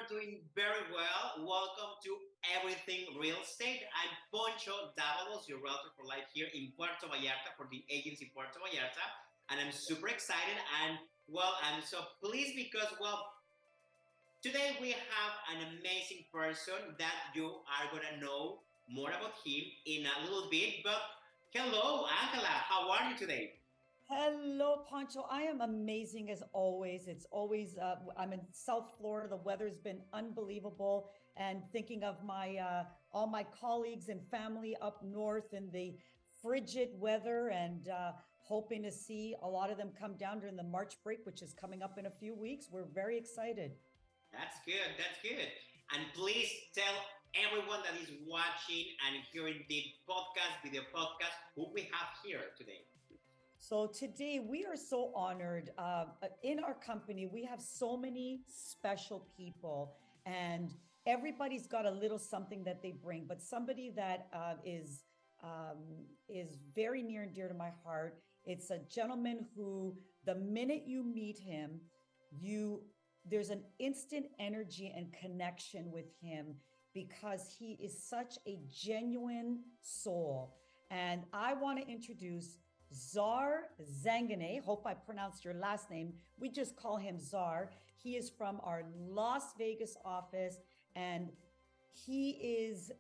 are doing very well. Welcome to Everything Real Estate. I'm Poncho Davalos, your realtor for life here in Puerto Vallarta for the agency Puerto Vallarta. And I'm super excited I'm so pleased because, today we have an amazing person that you are going to know more about him in a little bit. But hello, Angela. How are you today? Hello, Pancho. I am amazing as always. I'm in South Florida. The weather's been unbelievable. And thinking of all my colleagues and family up north in the frigid weather and hoping to see a lot of them come down during the March break, which is coming up in a few weeks. We're very excited. That's good. That's good. And please tell everyone that is watching and hearing the video podcast, who we have here today. So today we are so honored. In our company, we have so many special people, and everybody's got a little something that they bring. But somebody that is very near and dear to my heart. It's a gentleman who, the minute you meet him, you there's an instant energy and connection with him because he is such a genuine soul. And I want to introduce Zar Zanganeh. Hope I pronounced your last name. We just call him Zar. He is from our Las Vegas office, and he is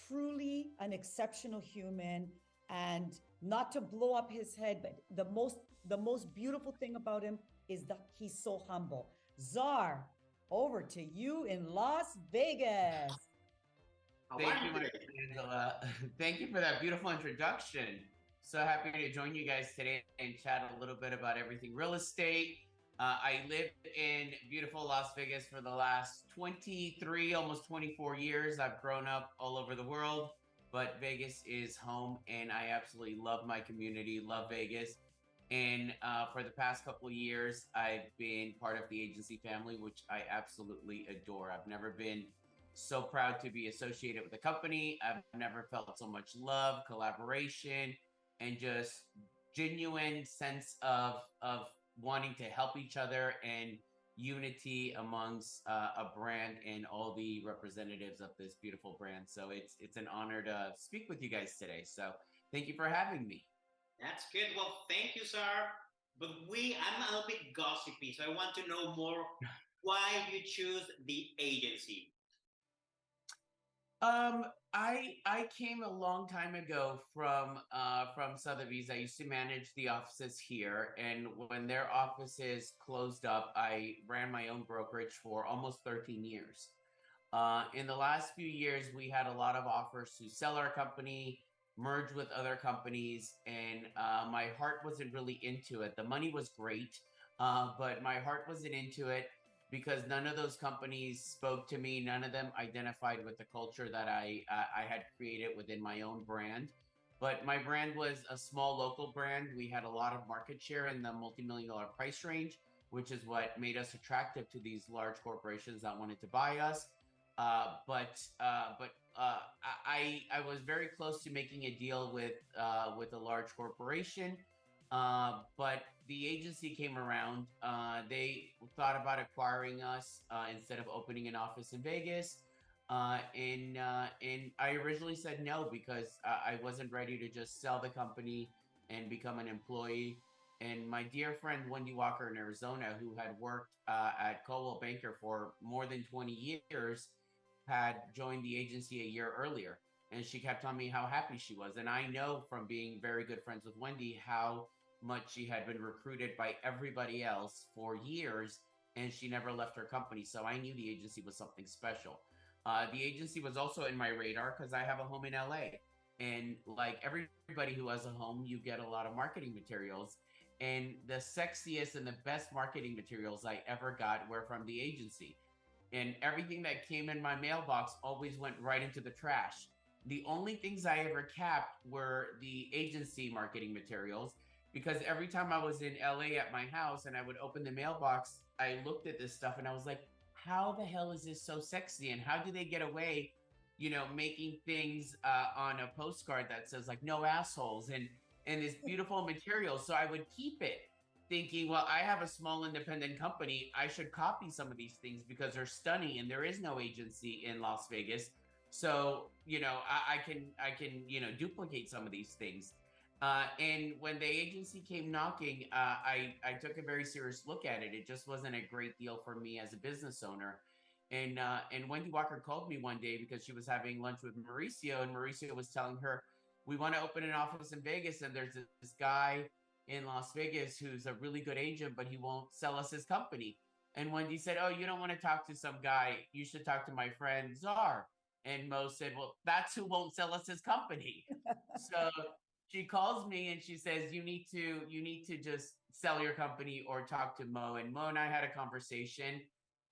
truly an exceptional human. And not to blow up his head, but the most beautiful thing about him is that he's so humble. Zar, over to you in Las Vegas. How are Thank you you, my today? friend Angela. Thank you for that beautiful introduction. So happy to join you guys today and chat a little bit about everything real estate. I lived in beautiful Las Vegas for the last 23, almost 24 years. I've grown up all over the world, but Vegas is home, and I absolutely love my community, love Vegas. And for the past couple of years, I've been part of the agency family, which I absolutely adore. I've never been so proud to be associated with the company. I've never felt so much love, collaboration, and just genuine sense of wanting to help each other and unity amongst a brand and all the representatives of this beautiful brand. So it's an honor to speak with you guys today. So thank you for having me. That's good. Well, thank you, sir. But I'm a little bit gossipy, so I want to know more why you choose the agency. Um, I came a long time ago from Sotheby's. I used to manage the offices here, and when their offices closed up, I ran my own brokerage for almost 13 years. In the last few years, we had a lot of offers to sell our company, merge with other companies, and my heart wasn't really into it. The money was great, but my heart wasn't into it because none of those companies spoke to me. None of them identified with the culture that I had created within my own brand. But my brand was a small local brand. We had a lot of market share in the multi-million dollar price range, which is what made us attractive to these large corporations that wanted to buy us. I was very close to making a deal with a large corporation, but the agency came around. They thought about acquiring us instead of opening an office in Vegas. And I originally said no because I wasn't ready to just sell the company and become an employee. And my dear friend Wendy Walker in Arizona, who had worked at Coldwell Banker for more than 20 years, had joined the agency a year earlier. And she kept telling me how happy she was. And I know from being very good friends with Wendy how much she had been recruited by everybody else for years, and she never left her company. So I knew the agency was something special. The agency was also in my radar because I have a home in LA. And like everybody who has a home, you get a lot of marketing materials. And the sexiest and the best marketing materials I ever got were from the agency. And everything that came in my mailbox always went right into the trash. The only things I ever kept were the agency marketing materials because every time I was in LA at my house and I would open the mailbox, I looked at this stuff and I was like, how the hell is this so sexy? And how do they get away, making things on a postcard that says like no assholes and this beautiful material. So I would keep it. thinking, well, I have a small independent company. I should copy some of these things because they're stunning and there is no agency in Las Vegas. So, I can duplicate some of these things. And when the agency came knocking, I took a very serious look at it. It just wasn't a great deal for me as a business owner. And Wendy Walker called me one day because she was having lunch with Mauricio, and Mauricio was telling her, we want to open an office in Vegas, and there's this guy in Las Vegas who's a really good agent, but he won't sell us his company. And Wendy said, oh, you don't want to talk to some guy. You should talk to my friend Zar. And Mo said, well, that's who won't sell us his company. So she calls me and she says, you need to just sell your company or talk to Mo. And Mo and I had a conversation.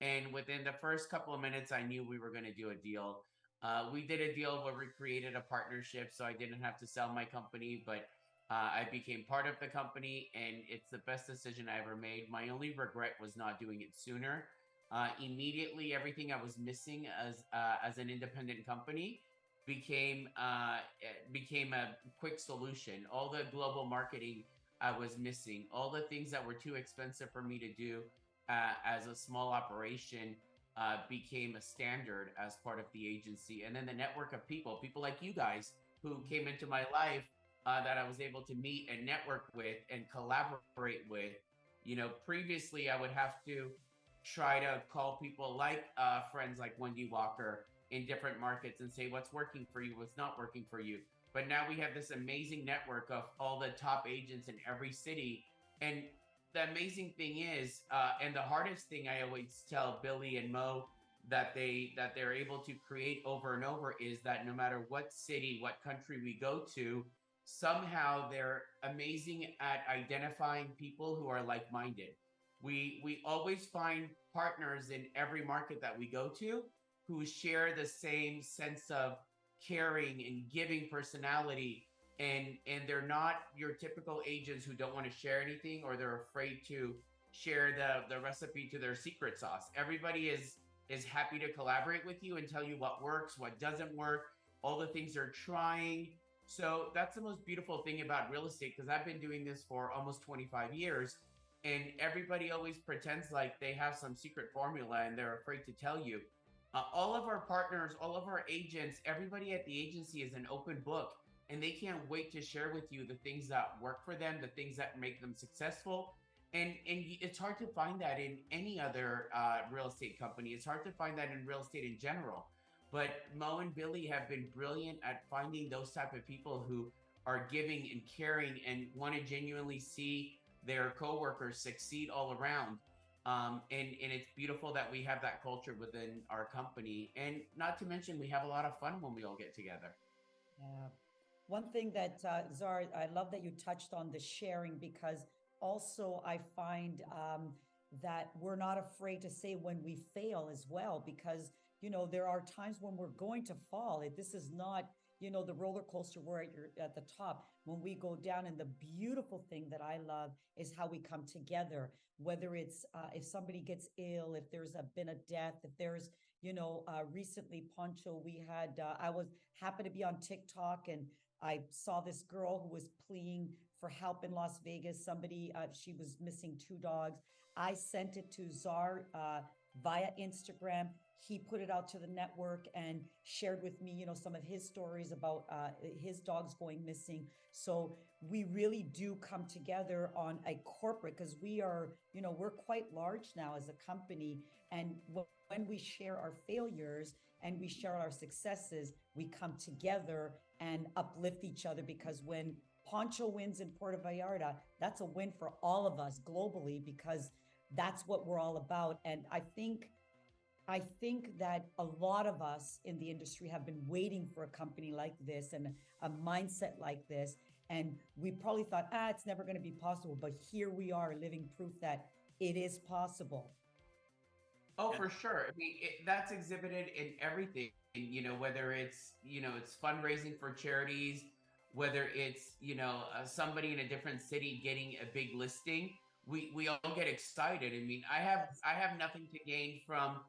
And within the first couple of minutes, I knew we were going to do a deal. We did a deal where we created a partnership, so I didn't have to sell my company, but I became part of the company, and it's the best decision I ever made. My only regret was not doing it sooner. Immediately, everything I was missing as an independent company became became a quick solution. All the global marketing I was missing, all the things that were too expensive for me to do as a small operation became a standard as part of the agency. And then the network of people like you guys who came into my life that I was able to meet and network with and collaborate with. Previously I would have to try to call people like friends like Wendy Walker in different markets and say what's working for you, what's not working for you. But now we have this amazing network of all the top agents in every city. And the amazing thing is, and the hardest thing I always tell Billy and Mo that they're able to create over and over is that no matter what city, what country we go to, somehow they're amazing at identifying people who are like-minded. We always find partners in every market that we go to who share the same sense of caring and giving personality, and they're not your typical agents who don't want to share anything or they're afraid to share the recipe to their secret sauce. Everybody is happy to collaborate with you and tell you what works, what doesn't work, all the things they're trying. So that's the most beautiful thing about real estate, because I've been doing this for almost 25 years, and everybody always pretends like they have some secret formula and they're afraid to tell you. All of our partners, all of our agents, everybody at the agency is an open book, and they can't wait to share with you the things that work for them, the things that make them successful. And it's hard to find that in any other real estate company. It's hard to find that in real estate in general. But Mo and Billy have been brilliant at finding those type of people who are giving and caring and want to genuinely see their coworkers succeed all around. And it's beautiful that we have that culture within our company. And not to mention, we have a lot of fun when we all get together. Yeah. One thing that, Zara, I love that you touched on the sharing, because also I find that we're not afraid to say when we fail as well, because, there are times when we're going to fall. This is not, the roller coaster where you're at the top. When we go down, and the beautiful thing that I love is how we come together, whether it's if somebody gets ill, if there's been a death, if there's, recently, Poncho, we had, I was happened to be on TikTok, and I saw this girl who was pleading for help in Las Vegas. Somebody, she was missing two dogs. I sent it to Zar via Instagram. He put it out to the network and shared with me, some of his stories about his dogs going missing. So we really do come together on a corporate, because we are, we're quite large now as a company. And when we share our failures and we share our successes, we come together and uplift each other, because when Poncho wins in Puerto Vallarta, that's a win for all of us globally, because that's what we're all about. And I think that a lot of us in the industry have been waiting for a company like this and a mindset like this. And we probably thought, it's never going to be possible. But here we are, living proof that it is possible. Oh, for sure. I mean, that's exhibited in everything, whether it's fundraising for charities, whether it's, somebody in a different city getting a big listing. We all get excited. I mean, I have nothing to gain from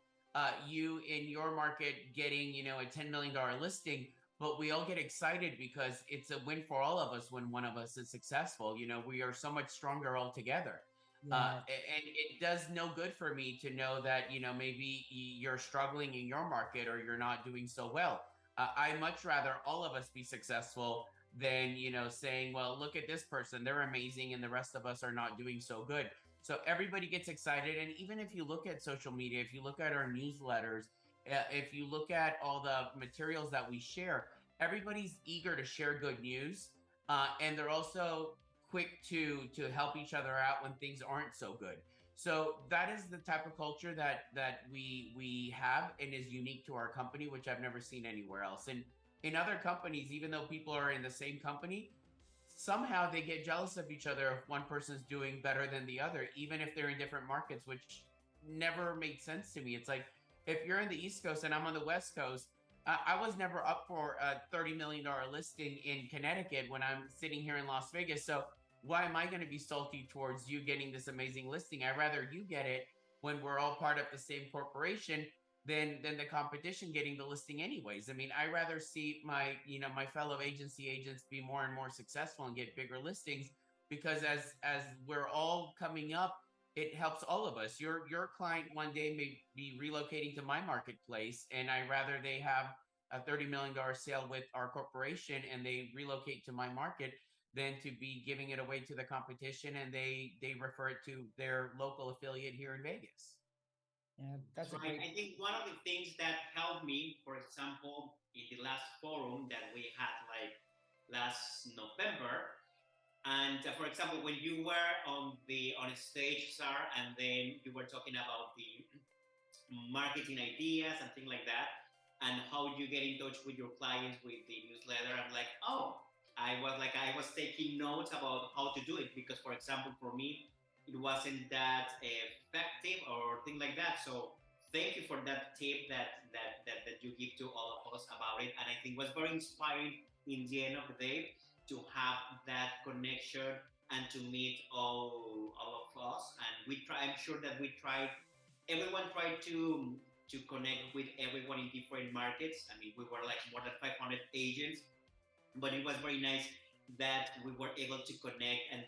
you in your market getting, a $10 million listing, but we all get excited because it's a win for all of us when one of us is successful. We are so much stronger all together. Yes. And it does no good for me to know that maybe you're struggling in your market or you're not doing so well. I much rather all of us be successful than saying, well, look at this person, they're amazing and the rest of us are not doing so good. So everybody gets excited. And even if you look at social media, if you look at our newsletters, if you look at all the materials that we share, everybody's eager to share good news, and they're also quick to help each other out when things aren't so good. So that is the type of culture that we have and is unique to our company, which I've never seen anywhere else. And in other companies, even though people are in the same company, somehow they get jealous of each other if one person's doing better than the other, even if they're in different markets, which never made sense to me. It's like if you're in the East Coast and I'm on the West Coast, I was never up for a $30 million listing in Connecticut when I'm sitting here in Las Vegas. So why am I going to be salty towards you getting this amazing listing? I'd rather you get it when we're all part of the same corporation than the competition getting the listing anyways. I mean, I rather see my fellow agency agents be more and more successful and get bigger listings, because as we're all coming up, it helps all of us. Your client one day may be relocating to my marketplace, and I rather they have a $30 million sale with our corporation and they relocate to my market than to be giving it away to the competition and they refer it to their local affiliate here in Vegas. Yeah, That's that's a right. great. I think one of the things that helped me, for example, in the last forum that we had like last November, and for example, when you were on a stage, Sar, and then you were talking about the marketing ideas and things like that, and how you get in touch with your clients with the newsletter. I'm like, oh, I was taking notes about how to do it because, for example, for me, it wasn't that effective or thing like that. So thank you for that tip that you give to all of us about it, and I think it was very inspiring in the end of the day to have that connection and to meet all of us. And we try. I'm sure that we tried everyone tried to connect with everyone in different markets. I mean, we were like more than 500 agents, but it was very nice that we were able to connect and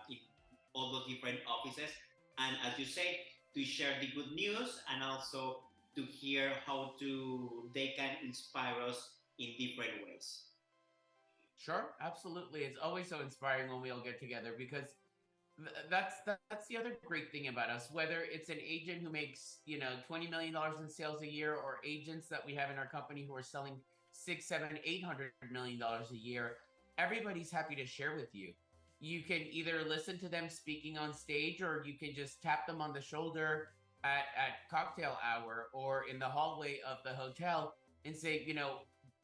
in all those different offices. And as you say, to share the good news and also to hear how to they can inspire us in different ways. Sure, absolutely. It's always so inspiring when we all get together, because that's the other great thing about us. Whether it's an agent who makes $20 million in sales a year, or agents that we have in our company who are selling six, seven, $800 million a year, everybody's happy to share with you. You can either listen to them speaking on stage, or you can just tap them on the shoulder at cocktail hour or in the hallway of the hotel and say,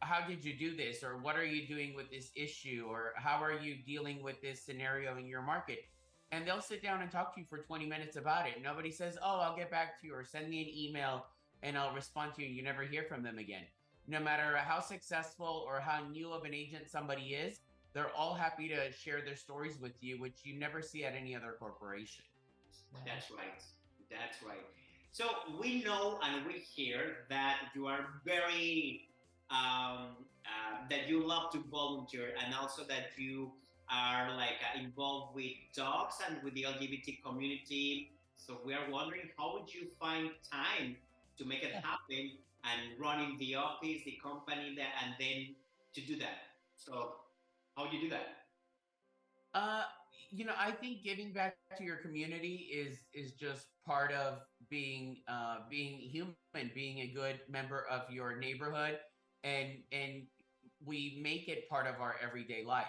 how did you do this, or what are you doing with this issue, or how are you dealing with this scenario in your market? And they'll sit down and talk to you for 20 minutes about it. Nobody says, oh, I'll get back to you, or send me an email and I'll respond to you, and you never hear from them again. No matter how successful or how new of an agent somebody is, they're all happy to share their stories with you, which you never see at any other corporation. That's right. That's right. So we know and we hear that you are very that you love to volunteer, and also that you are like involved with dogs and with the LGBT community. So we are wondering, how would you find time to make it happen and running the office, the company, that, and then to do that? So how do you do that? Uh, I think giving back to your community is just part of being human, being a good member of your neighborhood, and we make it part of our everyday life.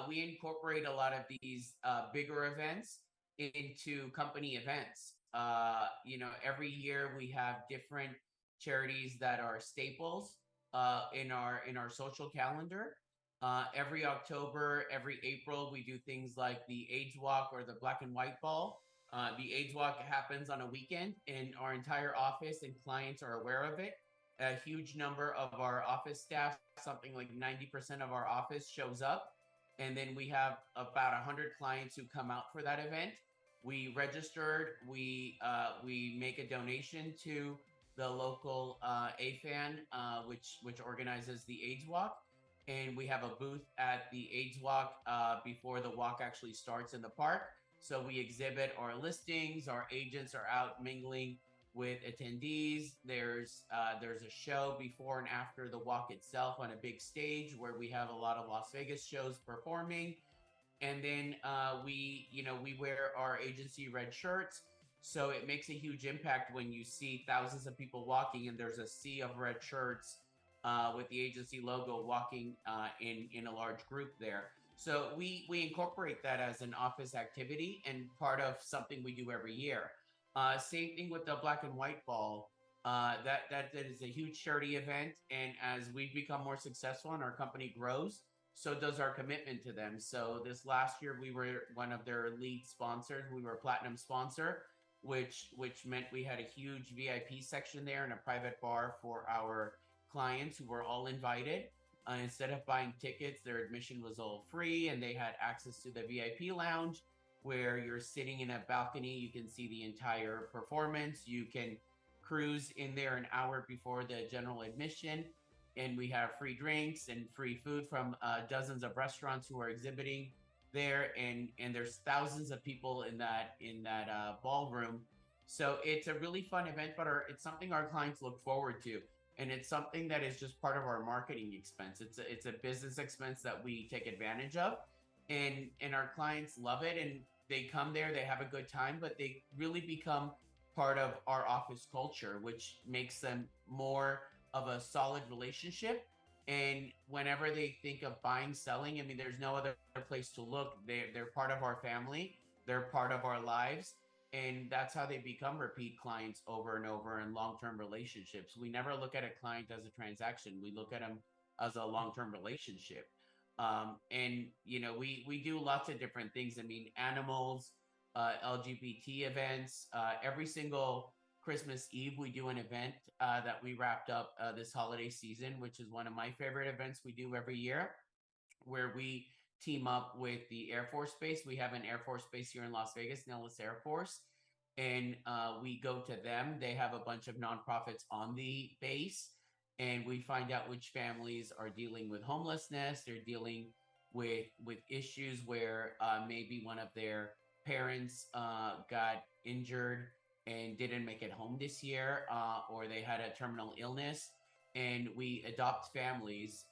We incorporate a lot of these bigger events into company events. Every year we have different charities that are staples in our social calendar. Every October, every April, we do things like the AIDS Walk or the Black and White Ball. The AIDS Walk happens on a weekend, and our entire office and clients are aware of it. A huge number of our office staff, something like 90% of our office, shows up. And then we have about 100 clients who come out for that event. We registered, we make a donation to the local AFAN, which organizes the AIDS Walk, and we have a booth at the AIDS Walk before the walk actually starts in the park. So we exhibit our listings. Our agents are out mingling with attendees. There's a show before and after the walk itself on a big stage where we have a lot of Las Vegas shows performing. And then we wear our agency red shirts, so it makes a huge impact when you see thousands of people walking and there's a sea of red shirts with the agency logo walking in a large group there. So we incorporate that as an office activity and part of something we do every year. Same thing with the black and white ball. That is a huge charity event, and as we become more successful and our company grows, so does our commitment to them. So this last year, we were one of their lead sponsors. We were a platinum sponsor, which meant we had a huge VIP section there and a private bar for our clients who were all invited. Instead of buying tickets, their admission was all free, and they had access to the VIP lounge where you're sitting in a balcony. You can see the entire performance. You can cruise in there an hour before the general admission, and we have free drinks and free food from dozens of restaurants who are exhibiting there, and there's thousands of people in that ballroom. So it's a really fun event, but it's something our clients look forward to, and it's something that is just part of our marketing expense. It's a business expense that we take advantage of, and our clients love it, and they come there, they have a good time, but they really become part of our office culture, which makes them more of a solid relationship. And whenever they think of buying, selling, I mean, there's no other place to look. They're part of our family. They're part of our lives, and that's how they become repeat clients over and over in long-term relationships. We never look at a client as a transaction. We look at them as a long-term relationship. And we do lots of different things. I mean, animals, LGBT events. Every single Christmas Eve, we do an event that we wrapped up this holiday season, which is one of my favorite events we do every year, where we team up with the Air Force Base. We have an Air Force Base here in Las Vegas, Nellis Air Force, and we go to them. They have a bunch of nonprofits on the base, and we find out which families are dealing with homelessness. They're dealing with issues where maybe one of their parents got injured and didn't make it home this year, or they had a terminal illness. And we adopt families,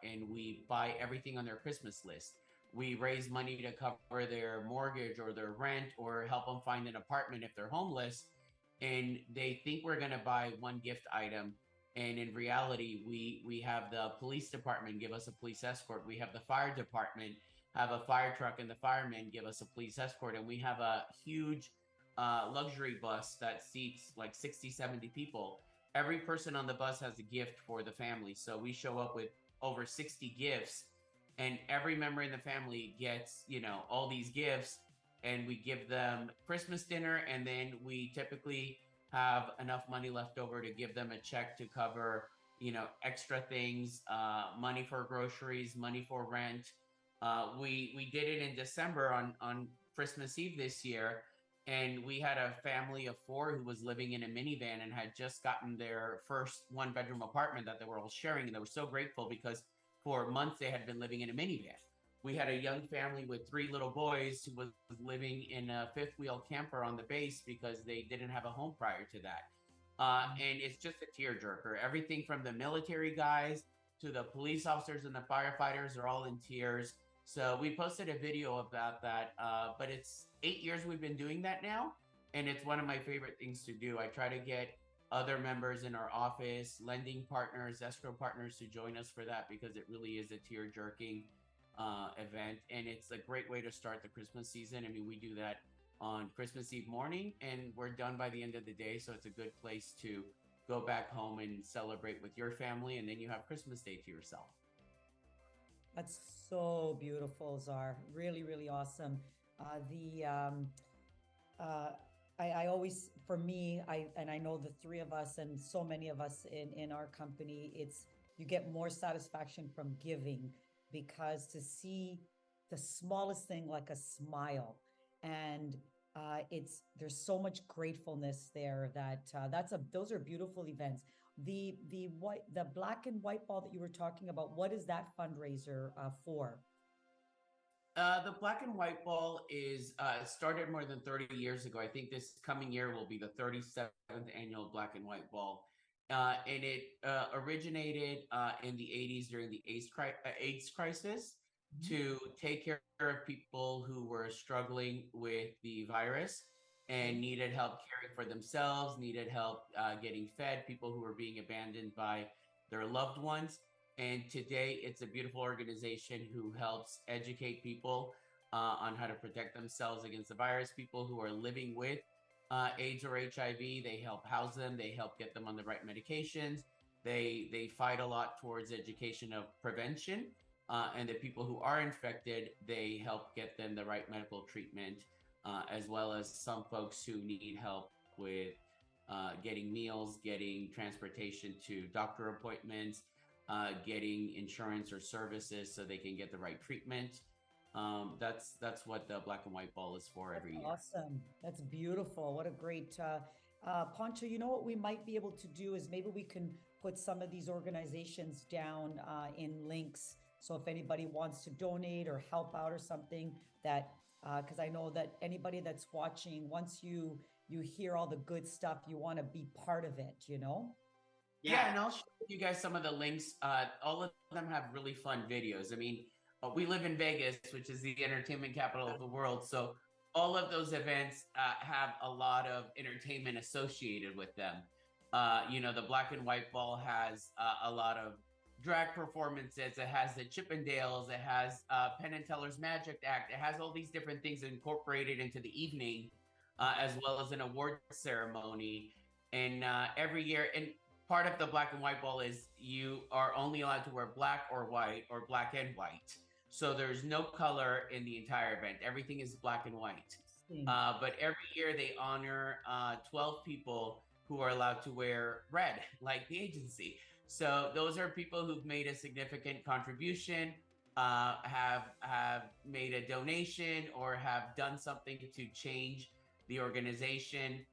and we buy everything on their Christmas list. We raise money to cover their mortgage or their rent or help them find an apartment if they're homeless. And they think we're going to buy one gift item. And in reality, we have the police department give us a police escort. We have the fire department have a fire truck, and the firemen give us a police escort. And we have a huge luxury bus that seats like 60, 70 people. Every person on the bus has a gift for the family. So we show up with over 60 gifts, and every member in the family gets, all these gifts, and we give them Christmas dinner. And then we typically have enough money left over to give them a check to cover, extra things, money for groceries, money for rent. We did it in December on Christmas Eve this year, and we had a family of four who was living in a minivan and had just gotten their first one-bedroom apartment that they were all sharing, and they were so grateful because for months they had been living in a minivan. We had a young family with three little boys who was living in a fifth-wheel camper on the base because they didn't have a home prior to that. And it's just a tearjerker. Everything from the military guys to the police officers and the firefighters are all in tears. So we posted a video about that, but it's 8 years we've been doing that now, and it's one of my favorite things to do. I try to get other members in our office, lending partners, escrow partners to join us for that because it really is a tear-jerking event, and it's a great way to start the Christmas season. I mean, we do that on Christmas Eve morning, and we're done by the end of the day, so it's a good place to go back home and celebrate with your family, and then you have Christmas Day to yourself. That's so beautiful, Zar. Really, really awesome. The uh, I always, for me, I know the three of us and so many of us in our company, it's you get more satisfaction from giving because to see the smallest thing like a smile, and it's there's so much gratefulness there that that's a those are beautiful events. The black and white ball that you were talking about, what is that fundraiser for? The black and white ball is started more than 30 years ago. I think this coming year will be the 37th annual black and white ball. And it originated in the 80s during the AIDS crisis Mhm. to take care of people who were struggling with the virus Okay. and needed help caring for themselves, needed help getting fed, people who were being abandoned by their loved ones. And today, it's a beautiful organization who helps educate people on how to protect themselves against the virus. People who are living with AIDS or HIV, they help house them. They help get them on the right medications. They fight a lot towards education of prevention. And the people who are infected, they help get them the right medical treatment, as well as some folks who need help with getting meals, getting transportation to doctor appointments, getting insurance or services so they can get the right treatment. That's what the black and white ball is for That's every year. awesome. That's beautiful. What a great Poncho. You know what we might be able to do is maybe we can put some of these organizations down in links. So if anybody wants to donate or help out or something, that because I know that anybody that's watching, once you hear all the good stuff, you want to be part of it. You know. Yeah, Yeah, and I'll show you guys some of the links. All of them have really fun videos. I mean, we live in Vegas, which is the entertainment capital of the world. So all of those events have a lot of entertainment associated with them. The black and white ball has a lot of drag performances. It has the Chippendales. It has Penn and Teller's Magic Act. It has all these different things incorporated into the evening, as well as an award ceremony. And every year, and part of the black and white ball is you are only allowed to wear black or white or black and white. So there's no color in the entire event. Everything is black and white. Interesting. But every year they honor 12 people who are allowed to wear red, like the agency. So those are people who've made a significant contribution, have made a donation, or have done something to change the organization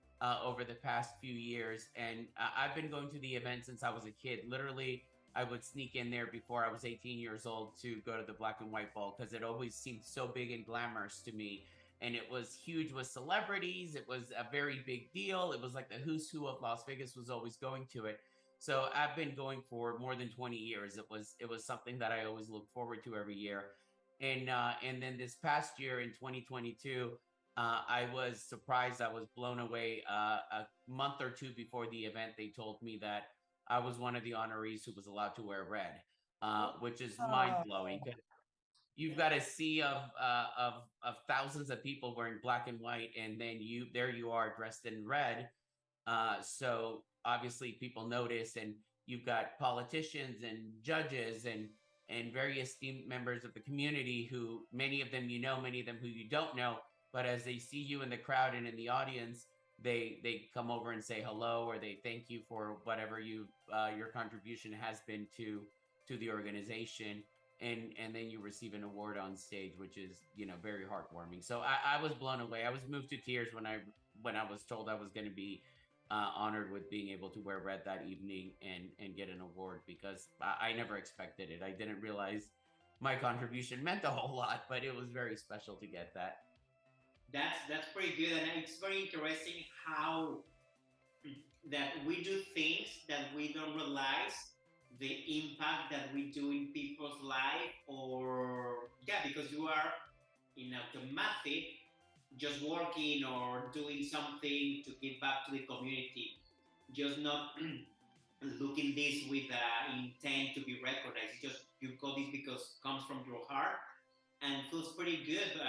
over the past few years. And I've been going to the event since I was a kid. Literally, I would sneak in there before I was 18 years old to go to the black and white ball because it always seemed so big and glamorous to me. And it was huge with celebrities. It was a very big deal. It was like the who's who of Las Vegas was always going to it. So I've been going for more than 20 years. It was something that I always look forward to every year. And then this past year in 2022, I was surprised. I was blown away. A month or two before the event, they told me that I was one of the honorees who was allowed to wear red, which is mind blowing. Oh, You've got a sea of thousands of people wearing black and white, and then you are dressed in red. So obviously people notice, and you've got politicians and judges and very esteemed members of the community who many of them you know, many of them who you don't know, but as they see you in the crowd and in the audience, they come over and say hello, or they thank you for whatever your contribution has been to the organization. And then you receive an award on stage, which is very heartwarming. So I was blown away. I was moved to tears when I was told I was going to be honored with being able to wear red that evening and get an award, because I never expected it. I didn't realize my contribution meant a whole lot, but it was very special to get that. that's pretty good, and it's very interesting how that we do things that we don't realize the impact that we do in people's life, or yeah, because you are in automatic just working or doing something to give back to the community, just not looking this with intent to be recognized. It's just you got this because it comes from your heart and feels pretty good.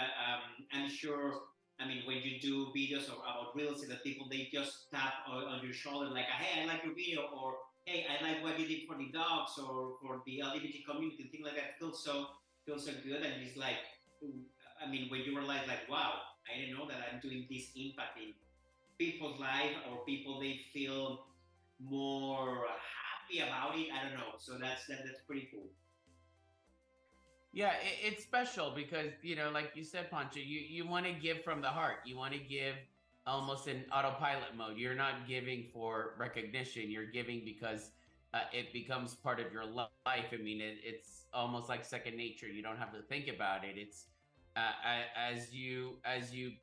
I'm sure. I mean, when you do videos about real estate, that people they just tap on your shoulder like, "Hey, I like your video," or "Hey, I like what you did for the dogs or for the LGBT community," things like that. Feels so good, and it's like, I mean, when you realize like, "Wow, I didn't know that I'm doing this impact in people's life or people they feel more happy about it." I don't know. So that's pretty cool. Yeah, it's special because like you said, Pancho, you want to give from the heart. You want to give almost in autopilot mode. You're not giving for recognition. You're giving because it becomes part of your life. I mean, it's almost like second nature. You don't have to think about it. as you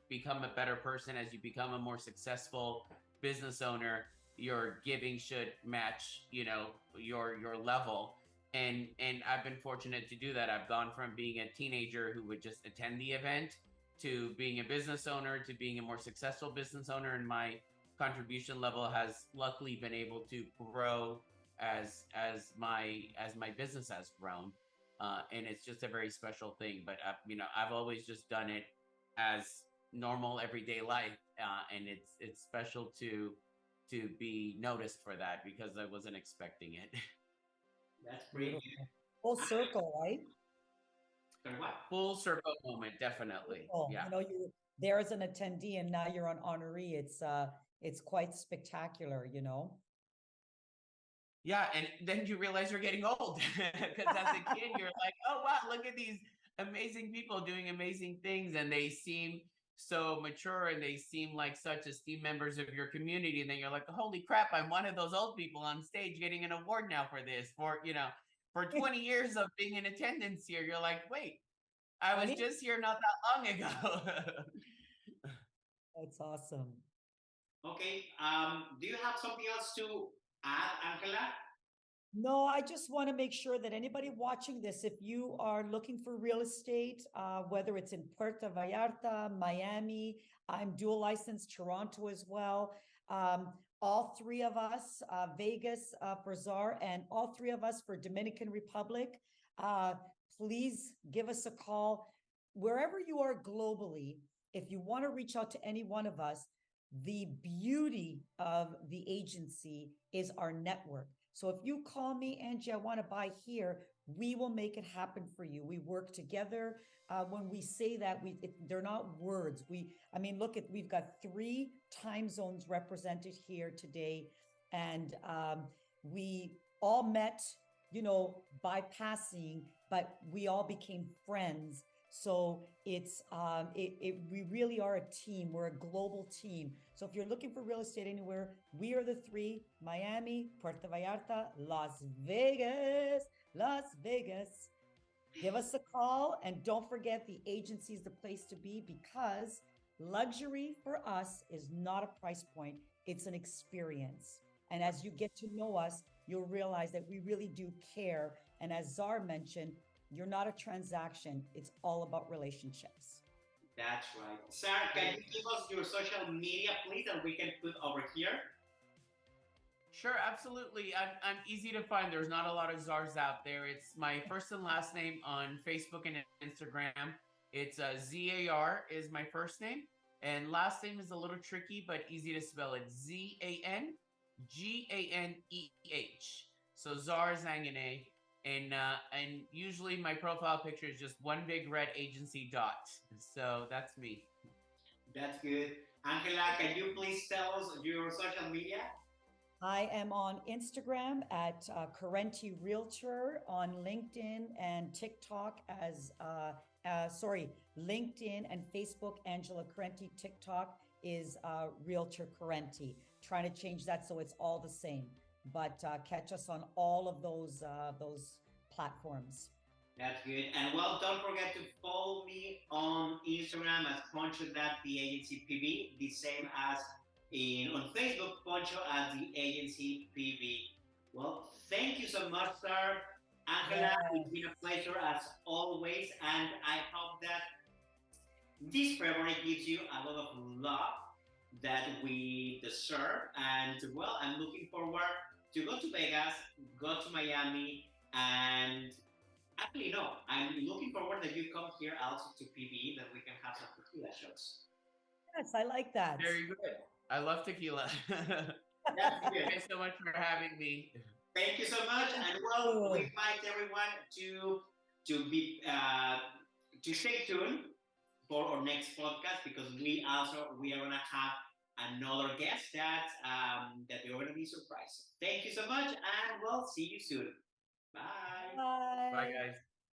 become a better person, as you become a more successful business owner, your giving should match, your level. And I've been fortunate to do that. I've gone from being a teenager who would just attend the event to being a business owner to being a more successful business owner, and my contribution level has luckily been able to grow as my business has grown. And it's just a very special thing. But I've always just done it as normal everyday life, and it's special to be noticed for that because I wasn't expecting it. That's pretty good. Beautiful. Full I, circle, right? sorry, what? Full circle moment, definitely. Oh, Yeah. you're there as an attendee and now you're an honoree. It's quite spectacular. Yeah, and then you realize you're getting old because as a kid you're like, oh wow, look at these amazing people doing amazing things, and they seem so mature and they seem like such esteemed members of your community, and then you're like, holy crap, I'm one of those old people on stage getting an award now for this, for 20 years of being in attendance here. You're like, wait, I was Funny? just here not that long ago. That's awesome. Okay. Do you have something else to add, Angela? No, I just want to make sure that anybody watching this, if you are looking for real estate, whether it's in Puerto Vallarta, Miami, I'm dual licensed Toronto as well. Um, all three of us, Vegas for Zar, and all three of us for Dominican Republic. Uh, please give us a call. Wherever you are globally, if you want to reach out to any one of us, the beauty of the agency is our network. So if you call me, Angie, I want to buy here, we will make it happen for you. We work together. When we say that, they're not words. I mean, look at, we've got 3 time zones represented here today, and we all met, bypassing, but we all became friends. So we really are a team. We're a global team. So if you're looking for real estate anywhere, we are the three: Miami, Puerto Vallarta, Las Vegas. Las Vegas. Give us a call, and don't forget, the agency is the place to be, because luxury for us is not a price point, it's an experience. And as you get to know us, you'll realize that we really do care. And as Zar mentioned, you're not a transaction, it's all about relationships. That's right. Sarah, can you give us your social media, please, and we can put over here? Sure, absolutely. I'm easy to find. There's not a lot of czars out there. It's my first and last name on Facebook and Instagram. It's ZAR is my first name, and last name is a little tricky but easy to spell. It's Zanganeh. So Zar Zanganeh, and usually my profile picture is just one big red agency dot. So that's me. That's good. Angela, can you please tell us your social media? I am on Instagram at Carenti Realtor, on LinkedIn and TikTok LinkedIn and Facebook, Angela Carenti. TikTok is Realtor Carenti. Trying to change that so it's all the same, but catch us on all of those platforms. That's good. And well, don't forget to follow me on Instagram as Poncho that the agency PB, the same as on Facebook, Poncho at the agency PB. Well, thank you so much, sir. Angela, it's Yes. been a pleasure as always, and I hope that this February gives you a lot of love that we deserve. And well, I'm looking forward to go to Vegas, go to Miami, and actually, no, I'm looking forward that you come here also to PBE, that we can have some tequila shots. Yes, I like that. Very good. I love tequila. That's good. Thanks so much for having me. Thank you so much. Thank And well, we you. invite everyone to be to stay tuned for our next podcast, because we are gonna have another guest that you're gonna be surprised. Thank you so much, and we'll see you soon. Bye. Bye, Bye. guys.